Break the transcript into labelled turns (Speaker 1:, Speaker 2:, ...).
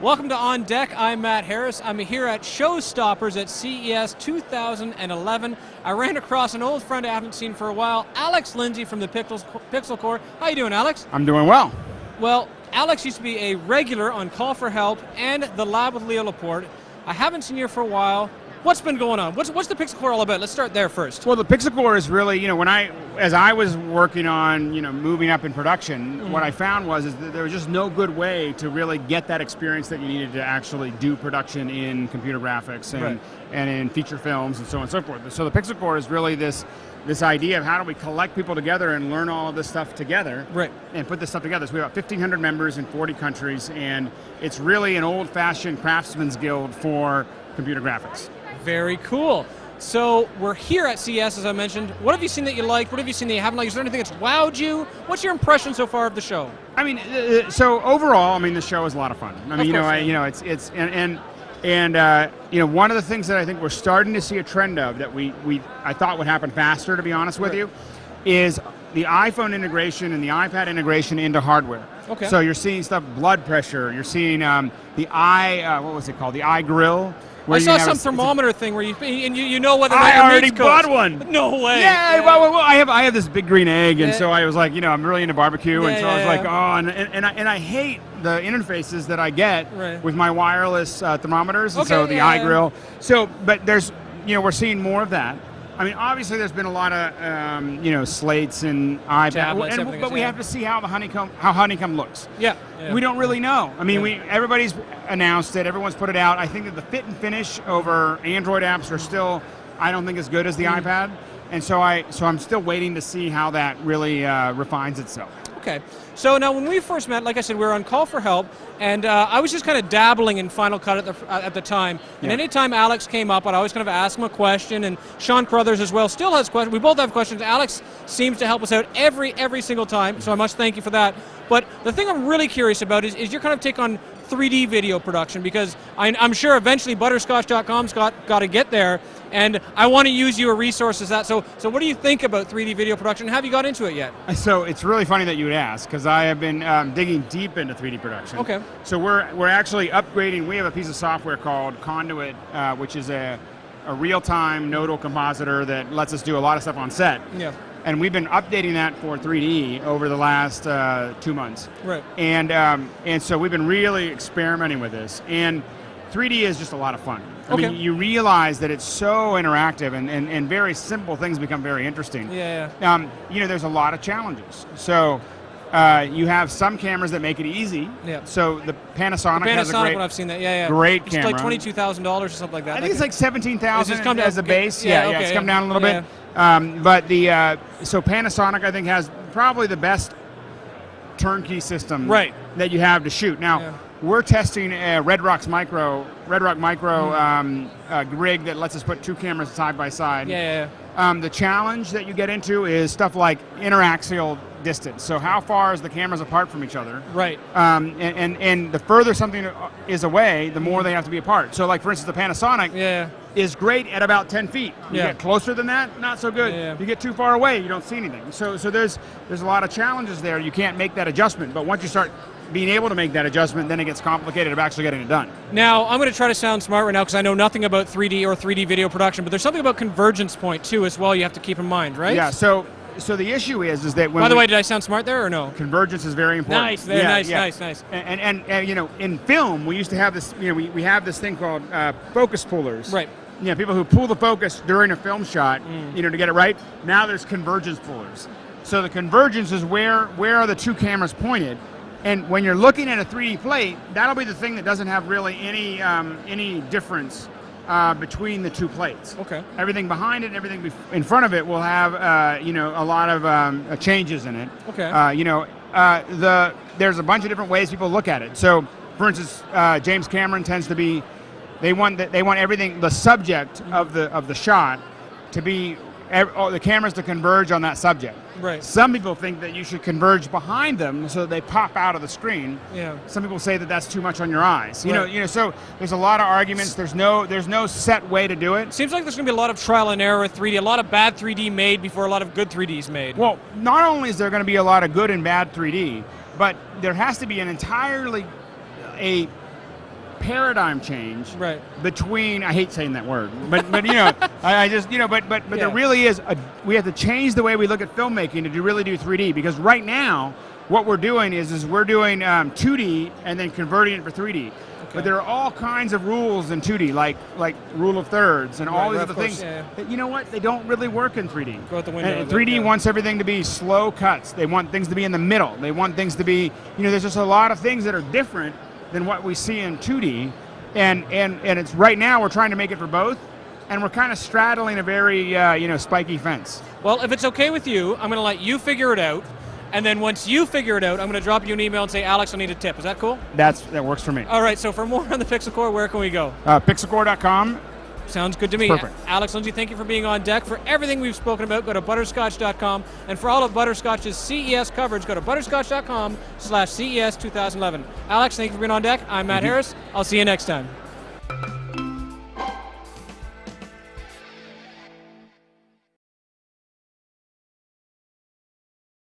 Speaker 1: Welcome to On Deck. I'm Matt Harris. I'm here at Showstoppers at CES 2011. I ran across an old friend I haven't seen for a while, Alex Lindsay from the Pixel Corps. How you doing, Alex?
Speaker 2: I'm doing well.
Speaker 1: Well, Alex used to be a regular on Call for Help and the Lab with Leo Laporte. I haven't seen you for a while. What's been going on? What's the Pixel Corps all about? Let's start there first.
Speaker 2: Well, the Pixel Corps is really, as I was working on, moving up in production, what I found was that there was just no good way to really get that experience that you needed to actually do production in computer graphics and in feature films and so on and so forth. So the Pixel Corps is really this idea of how do we collect people together and learn all of this stuff together and put this stuff together. So we have 1,500 members in 40 countries, and it's really an old-fashioned craftsman's guild for computer graphics.
Speaker 1: Very cool. So we're here at CES, as I mentioned. What have you seen that you liked? What have you seen that you haven't liked? Is there anything that's wowed you? What's your impression so far of the show?
Speaker 2: I mean, so overall, the show is a lot of fun. I mean, one of the things that I think we're starting to see a trend of that I thought would happen faster, to be honest with you, is the iPhone integration and the iPad integration into hardware.
Speaker 1: Okay.
Speaker 2: So you're seeing stuff, blood pressure. You're seeing the eye, what was it called? The eye grill.
Speaker 1: I saw some thermometer thing where you know whether
Speaker 2: I already bought one.
Speaker 1: No way.
Speaker 2: Yeah, well, I have this big green egg, and so I was like, I'm really into barbecue, and so I was like, and I hate the interfaces that I get with my wireless thermometers, and so the eye grill. So, but there's, we're seeing more of that. I mean, obviously, there's been a lot of, slates and iPads, but we have to see how honeycomb looks.
Speaker 1: Yeah.
Speaker 2: We don't really know. I mean, everybody's announced it. Everyone's put it out. I think that the fit and finish over Android apps are still, I don't think, as good as the iPad, and so I'm still waiting to see how that really refines itself.
Speaker 1: Okay. So now when we first met, like I said, we were on Call for Help, and I was just kind of dabbling in Final Cut at the time. And anytime Alex came up, I'd always kind of ask him a question, and Sean Crothers as well still has questions. We both have questions. Alex seems to help us out every single time, so I must thank you for that. But the thing I'm really curious about is your kind of take on 3D video production, because I'm sure eventually Butterscotch.com's got to get there, and I want to use you a resource as that. So what do you think about 3D video production? Have you got into it yet?
Speaker 2: So it's really funny that you would ask, because I have been digging deep into 3D production.
Speaker 1: Okay.
Speaker 2: So we're actually upgrading. We have a piece of software called Conduit, which is a real-time nodal compositor that lets us do a lot of stuff on set.
Speaker 1: Yeah.
Speaker 2: And we've been updating that for 3D over the last 2 months.
Speaker 1: Right.
Speaker 2: And so we've been really experimenting with this. And 3D is just a lot of fun. I mean, you realize that it's so interactive, and very simple things become very interesting.
Speaker 1: Yeah.
Speaker 2: There's a lot of challenges. So you have some cameras that make it easy.
Speaker 1: Yeah.
Speaker 2: So the Panasonic has a great,
Speaker 1: I've seen that.
Speaker 2: Great
Speaker 1: it's
Speaker 2: camera.
Speaker 1: It's like $22,000 or something like that.
Speaker 2: I think it's like $17,000 as a base. It's come down a little bit. But so Panasonic, I think, has probably the best turnkey system that you have to shoot. Now, we're testing a Red Rock Micro rig that lets us put two cameras side by side. The challenge that you get into is stuff like interaxial distance. So how far is the cameras apart from each other?
Speaker 1: Right.
Speaker 2: And the further something is away, the more they have to be apart. So like, for instance, the Panasonic is great at about 10 feet. You get closer than that, not so good. You get too far away, you don't see anything. So there's a lot of challenges there. You can't make that adjustment. But once you start being able to make that adjustment, then it gets complicated of actually getting it done.
Speaker 1: Now, I'm going to try to sound smart right now because I know nothing about 3D or 3D video production, but there's something about convergence point too as well you have to keep in mind, right?
Speaker 2: Yeah, so the issue is that when
Speaker 1: By the way, did I sound smart there or no?
Speaker 2: Convergence is very important.
Speaker 1: Nice, nice.
Speaker 2: And in film, we used to have this, we have this thing called focus pullers.
Speaker 1: Right.
Speaker 2: People who pull the focus during a film shot, to get it right. Now there's convergence pullers. So the convergence is where are the two cameras pointed. And when you're looking at a 3D plate, that'll be the thing that doesn't have really any difference between the two plates.
Speaker 1: Okay.
Speaker 2: Everything behind it and everything in front of it will have a lot of changes in it.
Speaker 1: Okay.
Speaker 2: There's a bunch of different ways people look at it. So, for instance, James Cameron tends to be they want everything, the subject of the shot, to be the cameras to converge on that subject.
Speaker 1: Right.
Speaker 2: Some people think that you should converge behind them so that they pop out of the screen.
Speaker 1: Yeah.
Speaker 2: Some people say that that's too much on your eyes. So there's a lot of arguments. There's no set way to do it.
Speaker 1: Seems like there's going to be a lot of trial and error with 3D. A lot of bad 3D made before a lot of good 3D is made.
Speaker 2: Well, not only is there going to be a lot of good and bad 3D, but there has to be an entirely paradigm change
Speaker 1: Right.
Speaker 2: between, I hate saying that word, but I just, but there really is, we have to change the way we look at filmmaking to really do 3D, because right now, what we're doing is we're doing 2D and then converting it for 3D. Okay. But there are all kinds of rules in 2D, like rule of thirds and all these other things. That, you know what? They don't really work in 3D.
Speaker 1: Go out the window.
Speaker 2: And 3D wants everything to be slow cuts. They want things to be in the middle. They want things to be, there's just a lot of things that are different than what we see in 2D. And it's right now we're trying to make it for both. And we're kind of straddling a very, spiky fence.
Speaker 1: Well, if it's okay with you, I'm going to let you figure it out. And then once you figure it out, I'm going to drop you an email and say, Alex, I need a tip. Is that cool?
Speaker 2: That works for me.
Speaker 1: All right, so for more on the Pixel Core, where can we go?
Speaker 2: Pixelcore.com.
Speaker 1: Sounds good to me.
Speaker 2: Perfect.
Speaker 1: Alex Lindsay, thank you for being on deck. For everything we've spoken about, go to butterscotch.com. And for all of Butterscotch's CES coverage, go to butterscotch.com/CES 2011. Alex, thank you for being on deck. I'm Matt Harris. I'll see you next time.